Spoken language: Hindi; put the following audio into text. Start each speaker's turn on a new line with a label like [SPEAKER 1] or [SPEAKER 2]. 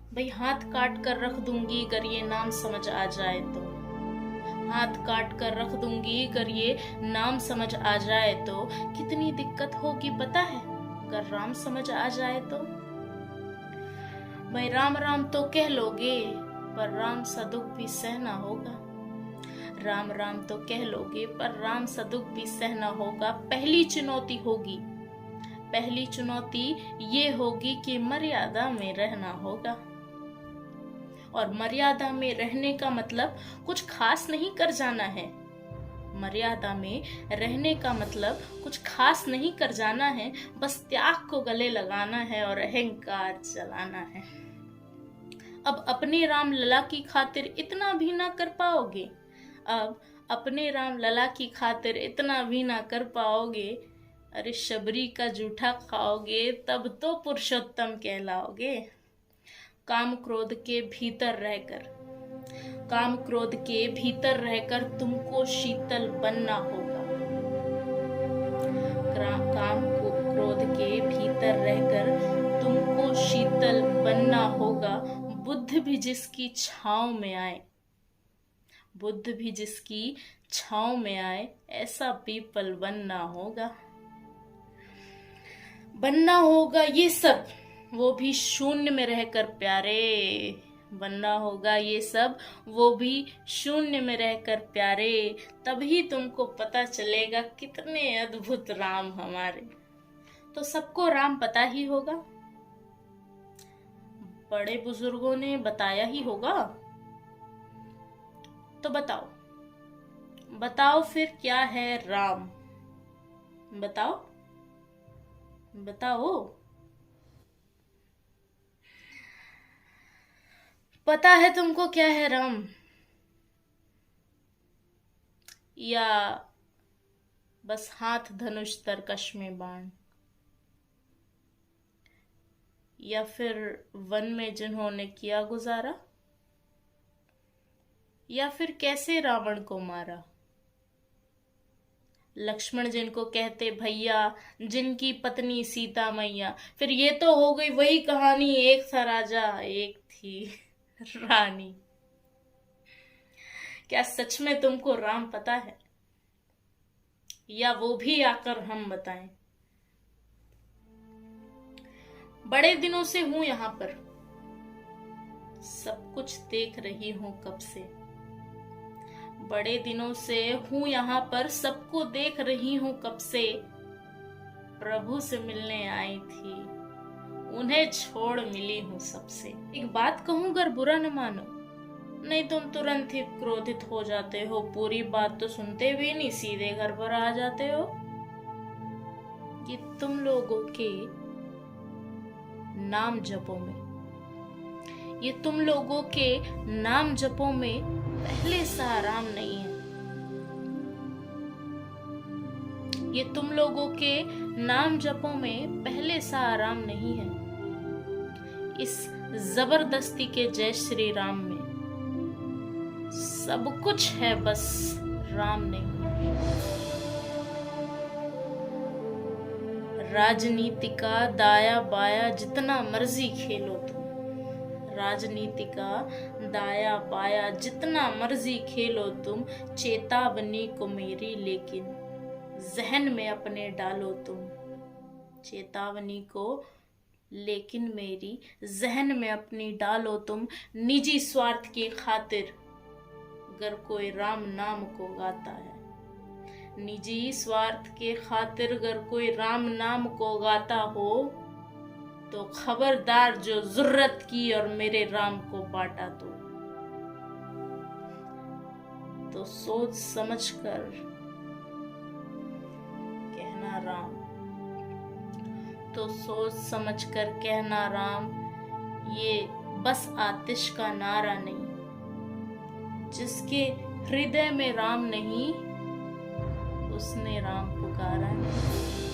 [SPEAKER 1] भाई हाथ काट कर रख दूंगी अगर ये नाम समझ आ जाए तो। हाथ काट कर रख दूंगी अगर ये नाम समझ आ जाए तो। कितनी दिक्कत होगी पता है अगर राम समझ आ जाए तो। भाई राम राम तो कह लोगे पर राम सा दुख भी सहना होगा। राम राम तो कह लोगे पर राम सा दुख भी सहना होगा। पहली चुनौती होगी, पहली चुनौती ये होगी कि मर्यादा में रहना होगा। और मर्यादा में रहने का मतलब कुछ खास नहीं कर जाना है। मर्यादा में रहने का मतलब कुछ खास नहीं कर जाना है, बस त्याग को गले लगाना है और अहंकार जलाना है। अब अपने राम लला की खातिर इतना भी ना कर पाओगे। अब अपने राम लला की खातिर इतना भी ना कर पाओगे। अरे शबरी का जूठा खाओगे तब तो पुरुषोत्तम कहलाओगे। काम क्रोध के भीतर रहकर, काम क्रोध के भीतर रहकर तुमको शीतल बनना होगा। काम क्रोध के भीतर रहकर तुमको शीतल बनना होगा। बुद्ध भी जिसकी छांव में आए, बुद्ध भी जिसकी छांव में आए, ऐसा पीपल बनना होगा। बनना होगा ये सब वो भी शून्य में रहकर प्यारे। बनना होगा ये सब वो भी शून्य में रहकर प्यारे। तभी तुमको पता चलेगा कितने अद्भुत राम हमारे। तो सबको राम पता ही होगा, बड़े बुजुर्गों ने बताया ही होगा। तो बताओ, बताओ फिर क्या है राम? बताओ, बताओ। पता है तुमको क्या है राम? या बस हाथ धनुष तरकश में बाण? या फिर वन में जिन्होंने किया गुजारा? या फिर कैसे रावण को मारा? लक्ष्मण जिनको कहते भैया, जिनकी पत्नी सीता मैया। फिर ये तो हो गई वही कहानी, एक था राजा एक थी रानी। क्या सच में तुमको राम पता है? या वो भी आकर हम बताएं? बड़े दिनों से हूं यहां पर, सब कुछ देख रही हूं कब से। बड़े दिनों से हूं यहाँ पर, सबको देख रही हूं कब से। प्रभु से मिलने आई थी, उन्हें छोड़ मिली हूं सबसे। एक बात कहूं अगर बुरा न मानो, नहीं तुम तुरंत ही क्रोधित हो जाते हो। पूरी बात तो सुनते भी नहीं सीधे घर पर आ जाते हो। कि तुम लोगों के नाम जपों में, ये तुम लोगों के नाम जपों में पहले सा राम नहीं है। ये तुम लोगों के नाम जपों में पहले सा आराम नहीं है। इस जबरदस्ती के जय श्री राम में सब कुछ है, बस राम नहीं। राजनीति का दाया बाया जितना मर्जी खेलो तुम, राजनीति का दाया बाया जितना मर्जी खेलो तुम। चेतावनी को मेरी लेकिन जहन में अपने डालो तुम। चेतावनी को लेकिन मेरी जहन में अपनी डालो तुम। निजी स्वार्थ की खातिर अगर कोई राम नाम को गाता है, निजी स्वार्थ के खातिर अगर कोई राम नाम को गाता हो, तो खबरदार जो जुर्रत की और मेरे राम को बांटा तो सोच समझ कर कहना राम। तो सोच समझ कर कहना राम। ये बस आतिश का नारा नहीं, जिसके हृदय में राम नहीं, उसने राम पुकारा नहीं।